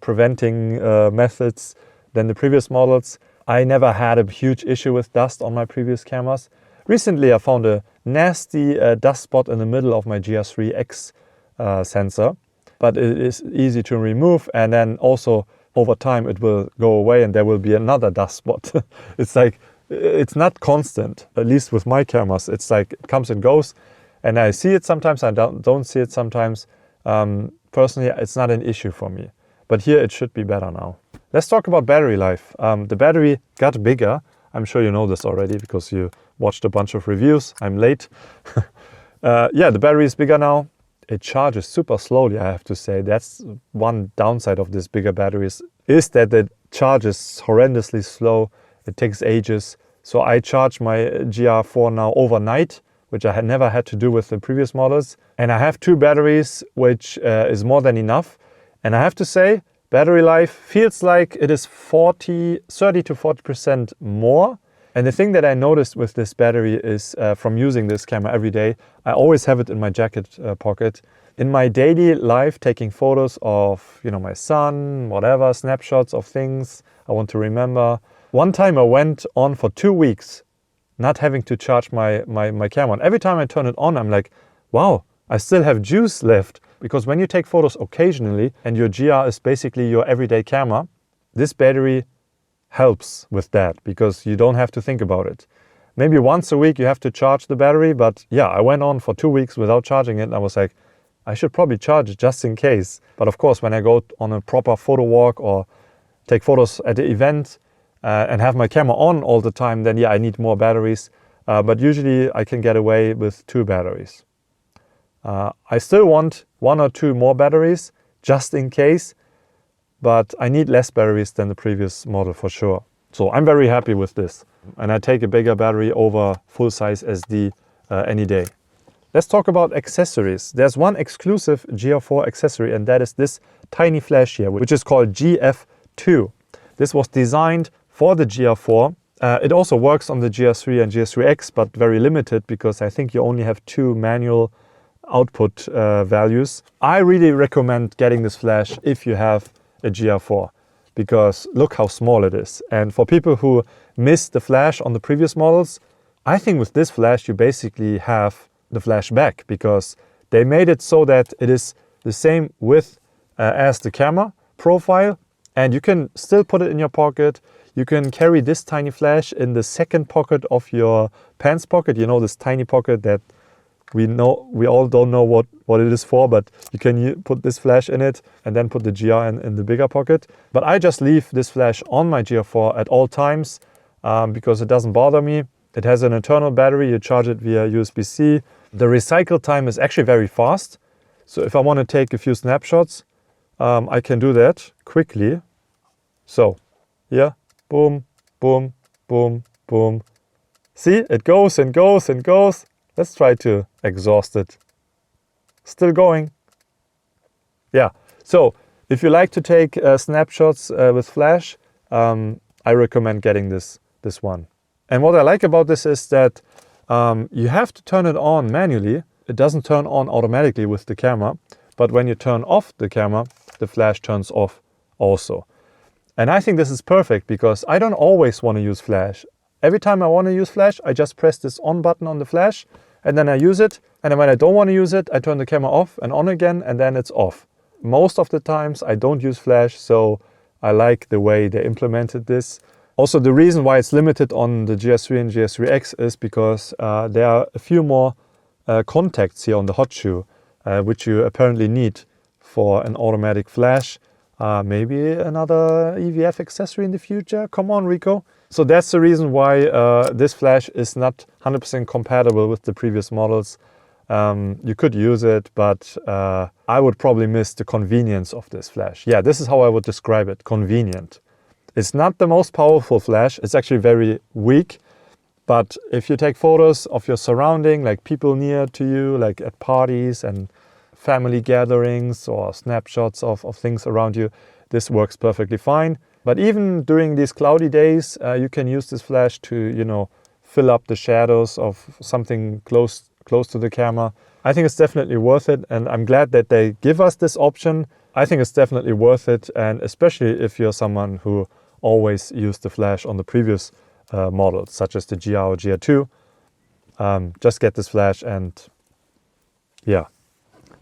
preventing methods than the previous models. I never had a huge issue with dust on my previous cameras. Recently I found a nasty dust spot in the middle of my GR3X sensor, but it is easy to remove, and then also over time it will go away and there will be another dust spot. It's like, it's not constant, at least with my cameras. It's like it comes and goes, and I see it sometimes, I don't see it sometimes. Personally, it's not an issue for me, but here it should be better now. Let's talk about battery life. The battery got bigger. I'm sure you know this already because you watched a bunch of reviews. I'm late. Yeah, the battery is bigger now. It charges super slowly, I have to say. That's one downside of this bigger batteries, is that it charges horrendously slow. It takes ages. So I charge my GR4 now overnight, which I had never had to do with the previous models. And I have two batteries, which is more than enough. And I have to say, battery life feels like it is 30 to 40% more. And the thing that I noticed with this battery is from using this camera every day, I always have it in my jacket pocket. In my daily life, taking photos of, you know, my son, whatever, snapshots of things I want to remember. One time I went on for 2 weeks not having to charge my camera. And every time I turn it on, I'm like, wow, I still have juice left. Because when you take photos occasionally and your GR is basically your everyday camera, this battery helps with that because you don't have to think about it. Maybe once a week you have to charge the battery, but yeah, I went on for 2 weeks without charging it and I was like, I should probably charge it just in case. But of course, when I go on a proper photo walk or take photos at the event and have my camera on all the time, then yeah, I need more batteries. But usually I can get away with 2 batteries. I still want 1 or 2 more batteries just in case, but I need less batteries than the previous model for sure. So I'm very happy with this. And I take a bigger battery over full-size SD any day. let's talk about accessories. There's one exclusive GR4 accessory, and that is this tiny flash here, which is called GF2. This was designed for the GR4. It also works on the GR3 and GR3X, but very limited because I think you only have 2 manual output values. I really recommend getting this flash if you have a GR4, because look how small it is. And for people who missed the flash on the previous models, I think with this flash you basically have the flash back, because they made it so that it is the same width as the camera profile, and you can still put it in your pocket. You can carry this tiny flash in the second pocket of your pants pocket. You know, this tiny pocket that we all don't know what it is for, but you can put this flash in it and then put the GR in the bigger pocket. But I just leave this flash on my GR4 at all times because it doesn't bother me. It has an internal battery. You charge it via USB-C. The recycle time is actually very fast. So if I want to take a few snapshots, I can do that quickly. So here, boom, boom, boom, boom. See, it goes and goes and goes. Let's try to exhaust it. Still going. Yeah, so if you like to take snapshots with flash, I recommend getting this one. And what I like about this is that you have to turn it on manually. It doesn't turn on automatically with the camera, but when you turn off the camera, the flash turns off also. And I think this is perfect because I don't always want to use flash. Every time I want to use flash, I just press this on button on the flash and then I use it. And then when I don't want to use it, I turn the camera off and on again, and then it's off. Most of the times I don't use flash, so I like the way they implemented this. Also, the reason why it's limited on the GR3 and GR3X is because there are a few more contacts here on the hot shoe, which you apparently need for an automatic flash. Maybe another EVF accessory in the future. Come on, Ricoh. So that's the reason why this flash is not 100% compatible with the previous models. You could use it, but I would probably miss the convenience of this flash. Yeah, this is how I would describe it, convenient. It's not the most powerful flash. It's actually very weak. But if you take photos of your surrounding, like people near to you, like at parties and family gatherings or snapshots of things around you, this works perfectly fine. But even during these cloudy days, you can use this flash to, you know, fill up the shadows of something close to the camera. I think it's definitely worth it, and I'm glad that they give us this option. I think it's definitely worth it, and especially if you're someone who always used the flash on the previous models, such as the GR or GR2. Just get this flash, and yeah.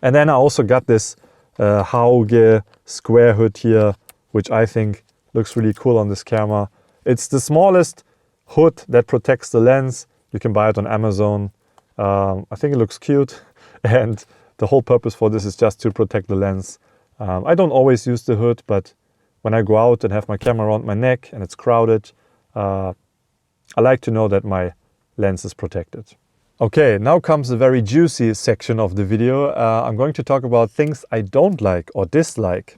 And then I also got this Hauge square hood here, which I think looks really cool on this camera. It's the smallest hood that protects the lens. You can buy it on Amazon. I think it looks cute, and the whole purpose for this is just to protect the lens. I don't always use the hood, but when I go out and have my camera around my neck and it's crowded, I like to know that my lens is protected. Okay, now comes a very juicy section of the video. I'm going to talk about things I don't like or dislike.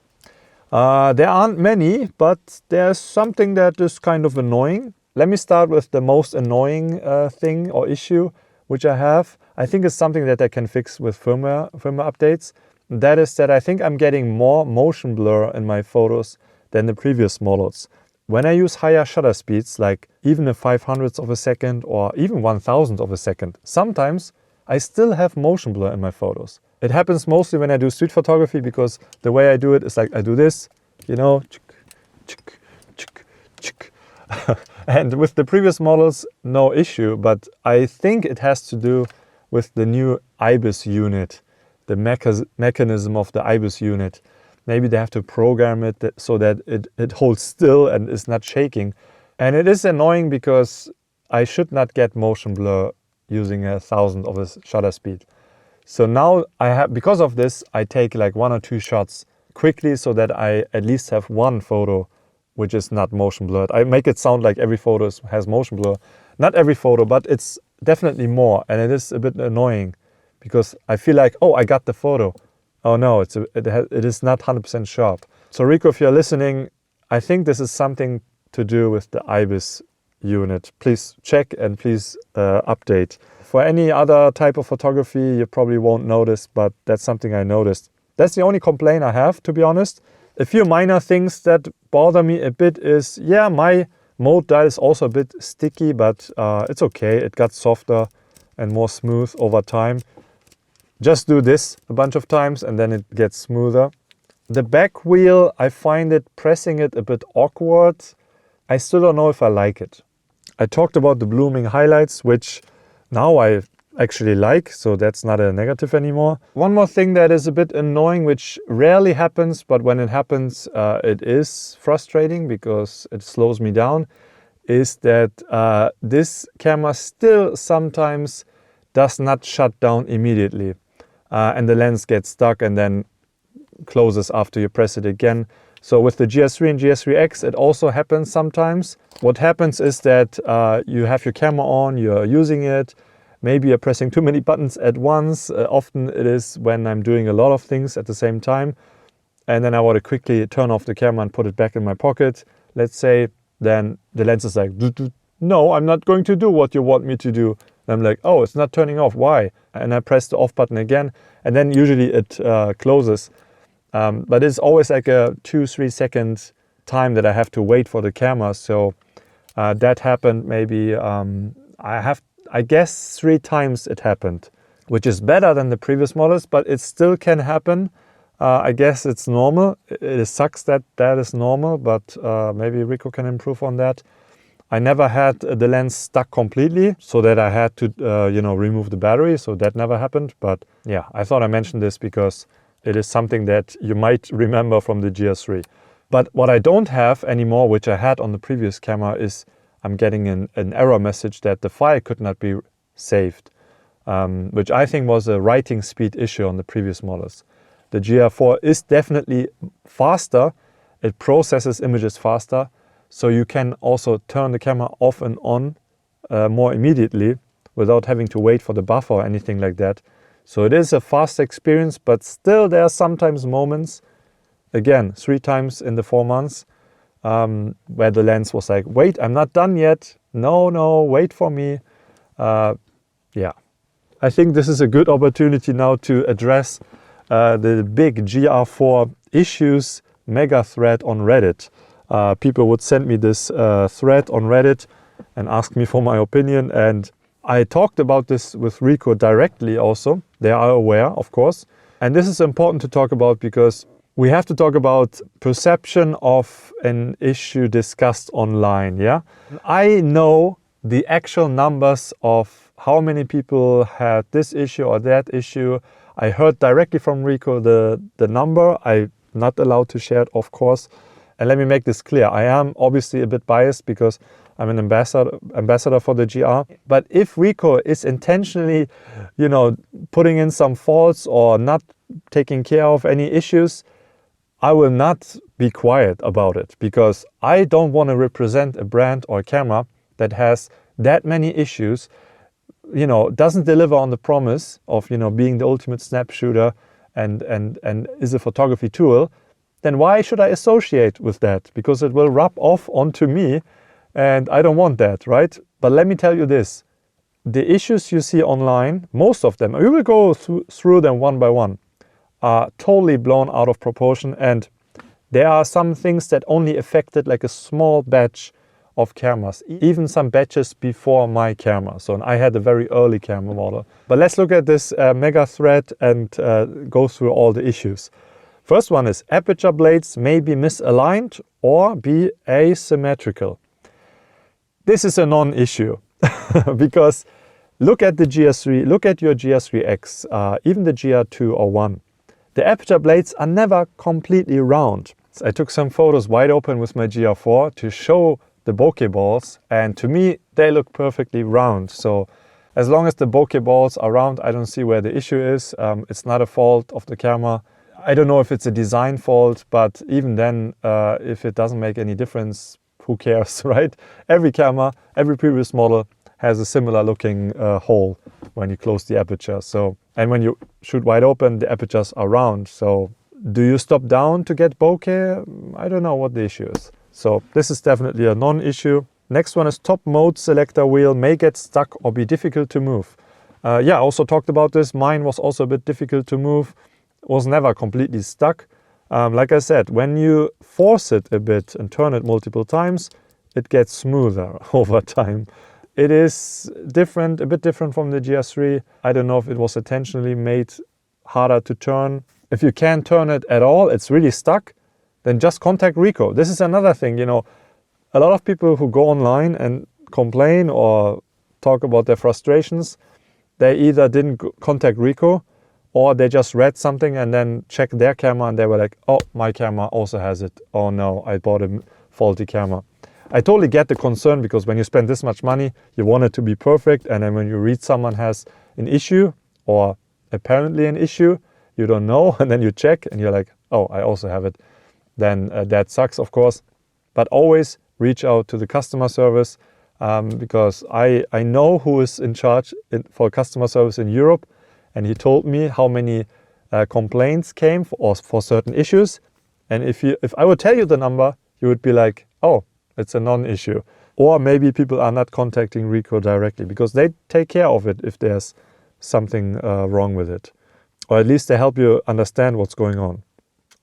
There aren't many, but there's something that is kind of annoying. Let me start with the most annoying thing or issue which I have. I think it's something that I can fix with firmware updates. That is that I think I'm getting more motion blur in my photos than the previous models. When I use higher shutter speeds, like even a 500th of a second or even 1,000th of a second, sometimes I still have motion blur in my photos. It happens mostly when I do street photography, because the way I do it is like I do this, you know, and with the previous models, no issue, but I think it has to do with the new IBIS unit, the mechanism of the IBIS unit. Maybe they have to program it so that it holds still and is not shaking. And it is annoying because I should not get motion blur using 1,000th of a shutter speed. So now because of this, I take like 1 or 2 shots quickly so that I at least have one photo which is not motion blurred. I make it sound like every photo has motion blur. Not every photo, but it's definitely more. And it is a bit annoying because I feel like, oh, I got the photo. Oh no, it is not 100% sharp. So Ricoh, if you're listening, I think this is something to do with the IBIS unit. Please check and please update. For any other type of photography, you probably won't notice, but that's something I noticed. That's the only complaint I have, to be honest. A few minor things that bother me a bit is, yeah, my mode dial is also a bit sticky, but it's okay. It got softer and more smooth over time. Just do this a bunch of times and then it gets smoother. The back wheel, I find it pressing it a bit awkward. I still don't know if I like it. I talked about the blooming highlights, which now I actually like, so that's not a negative anymore. One more thing that is a bit annoying, which rarely happens, but when it happens, it is frustrating because it slows me down, is that this camera still sometimes does not shut down immediately. And the lens gets stuck and then closes after you press it again. So with the GR3 and GR3X, it also happens sometimes. What happens is that you have your camera on, you're using it, maybe you're pressing too many buttons at once. Often it is when I'm doing a lot of things at the same time. And then I want to quickly turn off the camera and put it back in my pocket, let's say. Then the lens is like, no, I'm not going to do what you want me to do. And I'm like, oh, it's not turning off, why? And I press the off button again, and then usually it closes. But it's always like a 2-3 second time that I have to wait for the camera. So that happened maybe, I guess 3 times it happened, which is better than the previous models, but it still can happen. I guess it's normal. It sucks that that is normal, but maybe Ricoh can improve on that. I never had the lens stuck completely so that I had to, remove the battery. So that never happened. But yeah, I thought I mentioned this because it is something that you might remember from the GR3. But what I don't have anymore, which I had on the previous camera, is I'm getting an error message that the file could not be saved, which I think was a writing speed issue on the previous models. The GR4 is definitely faster. It processes images faster. So you can also turn the camera off and on more immediately without having to wait for the buffer or anything like that. So it is a fast experience, but still there are sometimes moments, again, 3 times in the 4 months, where the lens was like, wait, I'm not done yet. No, wait for me. Yeah, I think this is a good opportunity now to address the big GR4 issues Megathread on Reddit. People would send me this thread on Reddit and ask me for my opinion. And I talked about this with Ricoh directly also. They are aware, of course. And this is important to talk about because we have to talk about perception of an issue discussed online, yeah? I know the actual numbers of how many people had this issue or that issue. I heard directly from Ricoh the number. I'm not allowed to share it, of course. And let me make this clear. I am obviously a bit biased because I'm an ambassador for the GR. But if Ricoh is intentionally, putting in some faults or not taking care of any issues, I will not be quiet about it because I don't want to represent a brand or a camera that has that many issues, doesn't deliver on the promise of, being the ultimate snap shooter and is a photography tool. Then why should I associate with that? Because it will rub off onto me and I don't want that, right? But let me tell you this, the issues you see online, most of them, we will go through them one by one, are totally blown out of proportion. And there are some things that only affected like a small batch of cameras, even some batches before my camera. So I had a very early camera model. But let's look at this Megathread and go through all the issues. First one is aperture blades may be misaligned or be asymmetrical. This is a non-issue because look at the GR3, look at your GR3X, even the GR2 or 1. The aperture blades are never completely round. So I took some photos wide open with my GR4 to show the bokeh balls, and to me they look perfectly round. So as long as the bokeh balls are round, I don't see where the issue is. It's not a fault of the camera. I don't know if it's a design fault, but even then, if it doesn't make any difference, who cares, right? Every camera, every previous model has a similar looking hole when you close the aperture. So, and when you shoot wide open, the apertures are round. So do you stop down to get bokeh? I don't know what the issue is. So this is definitely a non-issue. Next one is top mode selector wheel may get stuck or be difficult to move. Yeah, I also talked about this. Mine was also a bit difficult to move. Was never completely stuck. Like I said, when you force it a bit and turn it multiple times, it gets smoother over time. It is different, a bit different from the GR3. I don't know if it was intentionally made harder to turn. If you can't turn it at all, it's really stuck, then just contact Ricoh. This is another thing, you know, a lot of people who go online and complain or talk about their frustrations, they either didn't contact Ricoh or they just read something and then checked their camera and they were like, oh, my camera also has it. Oh no, I bought a faulty camera. I totally get the concern, because when you spend this much money, you want it to be perfect. And then when you read someone has an issue or apparently an issue, you don't know, and then you check and you're like, oh, I also have it. Then that sucks, of course. But always reach out to the customer service, because I know who is in charge for customer service in Europe. And he told me how many complaints came for certain issues. And if I would tell you the number, you would be like, oh, it's a non-issue. Or maybe people are not contacting Ricoh directly because they take care of it if there's something wrong with it. Or at least they help you understand what's going on.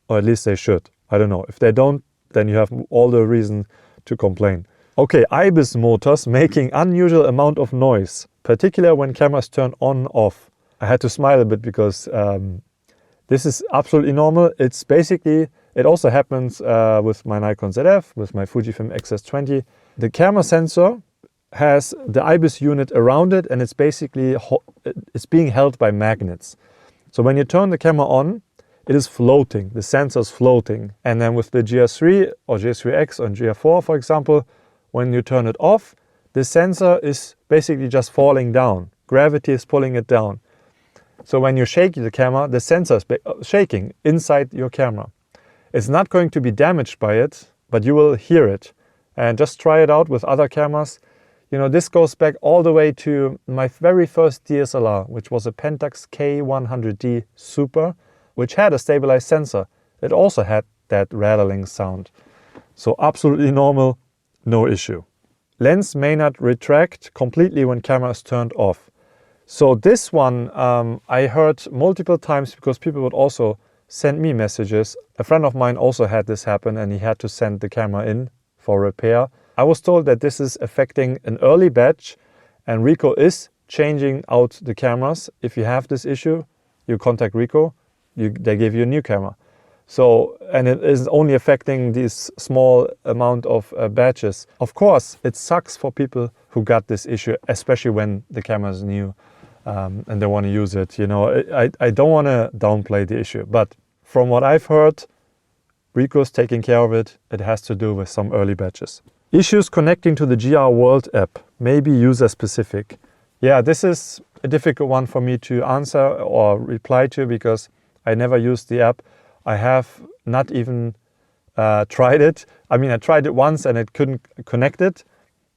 Or at least they should. I don't know. If they don't, then you have all the reason to complain. Okay, IBIS motors making unusual amount of noise, particularly when cameras turn on off. I had to smile a bit because this is absolutely normal. It's basically, it also happens with my Nikon ZF, with my Fujifilm X-S20. The camera sensor has the IBIS unit around it, and it's basically it's being held by magnets. So when you turn the camera on, it is floating. The sensor is floating. And then with the GR3 or GR3X or GR4, for example, when you turn it off, the sensor is basically just falling down. Gravity is pulling it down. So when you shake the camera, the sensor is shaking inside your camera. It's not going to be damaged by it, but you will hear it. And just try it out with other cameras. You know, this goes back all the way to my very first DSLR, which was a Pentax K100D Super, which had a stabilized sensor. It also had that rattling sound. So absolutely normal, no issue. Lens may not retract completely when camera is turned off. So this one I heard multiple times because people would also send me messages. A friend of mine also had this happen and he had to send the camera in for repair. I was told that this is affecting an early batch and Ricoh is changing out the cameras. If you have this issue, you contact Ricoh, they give you a new camera. So, and it is only affecting this small amount of batches. Of course, it sucks for people who got this issue, especially when the camera is new and they want to use it. You know, I don't want to downplay the issue, but from what I've heard, Ricoh's taking care of it. It has to do with some early batches. Issues connecting to the GR World app, maybe user specific. Yeah, this is a difficult one for me to answer or reply to because I never used the app. I have not even tried it. I mean, I tried it once and it couldn't connect it.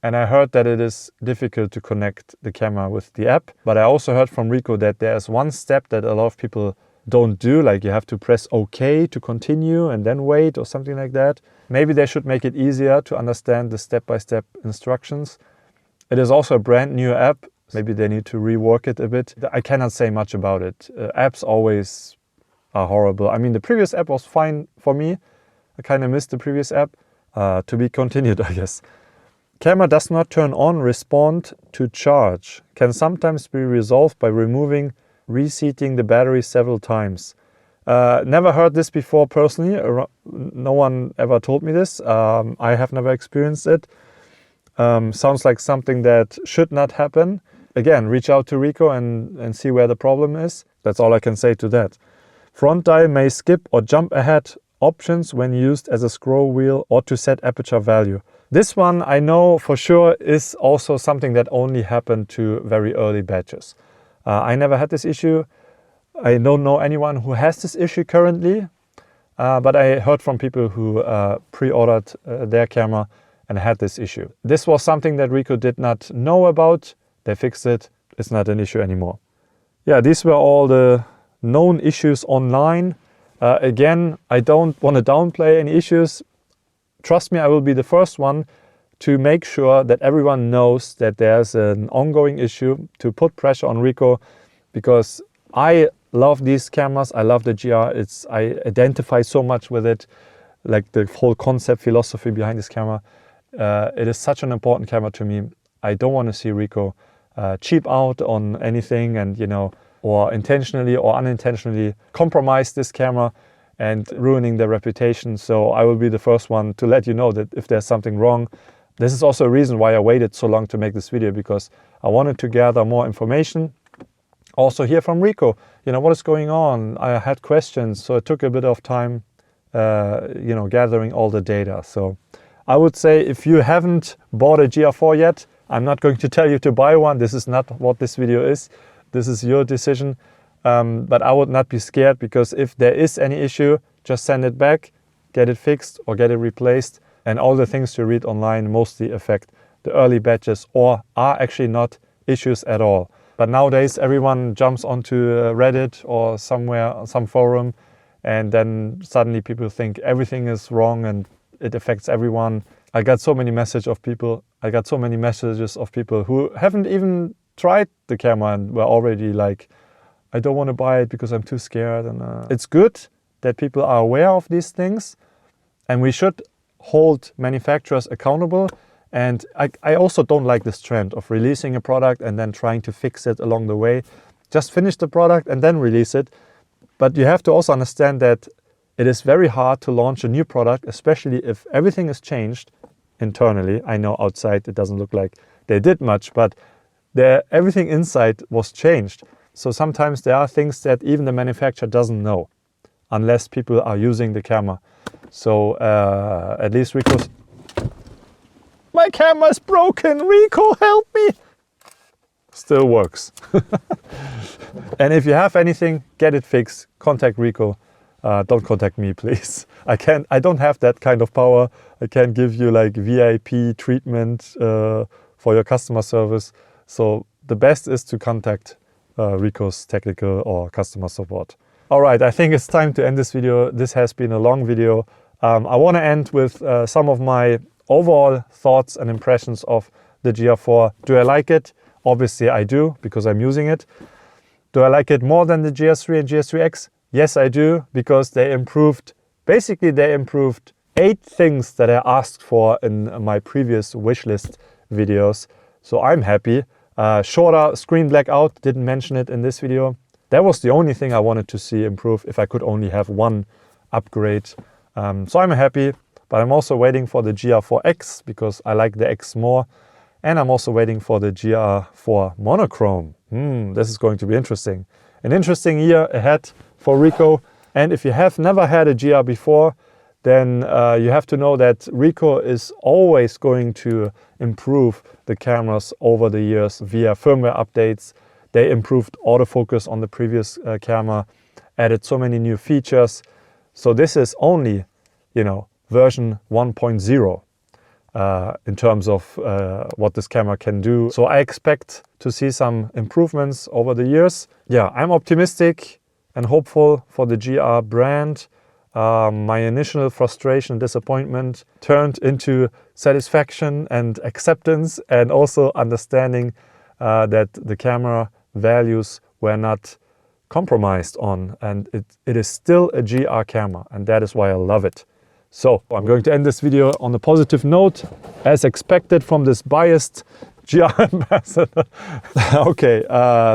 And I heard that it is difficult to connect the camera with the app. But I also heard from Ricoh that there's one step that a lot of people don't do, like you have to press OK to continue and then wait or something like that. Maybe they should make it easier to understand the step-by-step instructions. It is also a brand new app. Maybe they need to rework it a bit. I cannot say much about it. Apps always are horrible. I mean, the previous app was fine for me. I kind of missed the previous app. To be continued, I guess. Camera does not turn on, respond to charge. Can sometimes be resolved by reseating the battery several times. Never heard this before personally. No one ever told me this. I have never experienced it. Sounds like something that should not happen. Again, reach out to Ricoh and see where the problem is. That's all I can say to that. Front dial may skip or jump ahead options when used as a scroll wheel or to set aperture value. This one I know for sure is also something that only happened to very early batches. I never had this issue. I don't know anyone who has this issue currently, but I heard from people who pre-ordered their camera and had this issue. This was something that Ricoh did not know about. They fixed it. It's not an issue anymore. Yeah, these were all the known issues online. Again, I don't want to downplay any issues. Trust me, I will be the first one to make sure that everyone knows that there's an ongoing issue, to put pressure on Ricoh, because I love these cameras. I love the GR. I identify so much with it, like the whole concept philosophy behind this camera. It is such an important camera to me. I don't want to see Ricoh cheap out on anything and, you know, or intentionally or unintentionally compromise this camera and ruining their reputation. So I will be the first one to let you know that if there's something wrong. This is also a reason why I waited so long to make this video, because I wanted to gather more information. Also hear from Ricoh, you know, what is going on? I had questions, so it took a bit of time, you know, gathering all the data. So I would say if you haven't bought a GR4 yet, I'm not going to tell you to buy one. This is not what this video is. This is your decision. But I would not be scared, because if there is any issue, just send it back, get it fixed or get it replaced. And all the things you read online mostly affect the early batches or are actually not issues at all. But nowadays everyone jumps onto Reddit or somewhere, some forum, and then suddenly people think everything is wrong and it affects everyone. I got so many messages of people who haven't even tried the camera and were already like, I don't want to buy it because I'm too scared. And it's good that people are aware of these things, and we should hold manufacturers accountable. And I also don't like this trend of releasing a product and then trying to fix it along the way. Just finish the product and then release it. But you have to also understand that it is very hard to launch a new product, especially if everything is changed internally. I know outside it doesn't look like they did much, but everything inside was changed. So sometimes there are things that even the manufacturer doesn't know unless people are using the camera. So at least Ricoh's... My camera is broken! Ricoh, help me! Still works. And if you have anything, get it fixed. Contact Ricoh. Don't contact me, please. I don't have that kind of power. I can't give you like VIP treatment for your customer service. So the best is to contact Ricoh's technical or customer support. All right, I think it's time to end this video. This has been a long video. I want to end with some of my overall thoughts and impressions of the GR4. Do I like it? Obviously I do, because I'm using it. Do I like it more than the GR3 and GR3X? Yes, I do, because they improved 8 things that I asked for in my previous wishlist videos. So I'm happy. Shorter screen blackout, didn't mention it in this video. That was the only thing I wanted to see improve if I could only have one upgrade. So I'm happy, but I'm also waiting for the GR4X because I like the X more. And I'm also waiting for the GR4 monochrome. This is going to be interesting. An interesting year ahead for Ricoh. And if you have never had a GR before, then you have to know that Ricoh is always going to improve the cameras over the years via firmware updates. They improved autofocus on the previous camera, added so many new features. So this is only, you know, version 1.0 in terms of what this camera can do. So I expect to see some improvements over the years. Yeah, I'm optimistic and hopeful for the GR brand. My initial frustration and disappointment turned into satisfaction and acceptance, and also understanding that the camera values were not compromised on, and it is still a GR camera, and that is why I love it. So I'm going to end this video on a positive note, as expected from this biased GR ambassador. Okay,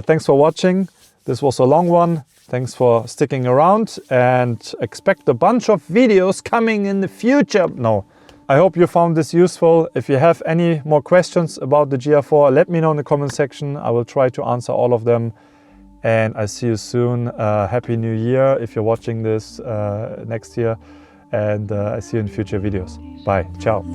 thanks for watching. This was a long one. Thanks for sticking around, and expect a bunch of videos coming in the future. No, I hope you found this useful. If you have any more questions about the GR4, let me know in the comment section. I will try to answer all of them. And I see you soon. Happy New Year if you're watching this next year. And I see you in future videos. Bye. Ciao.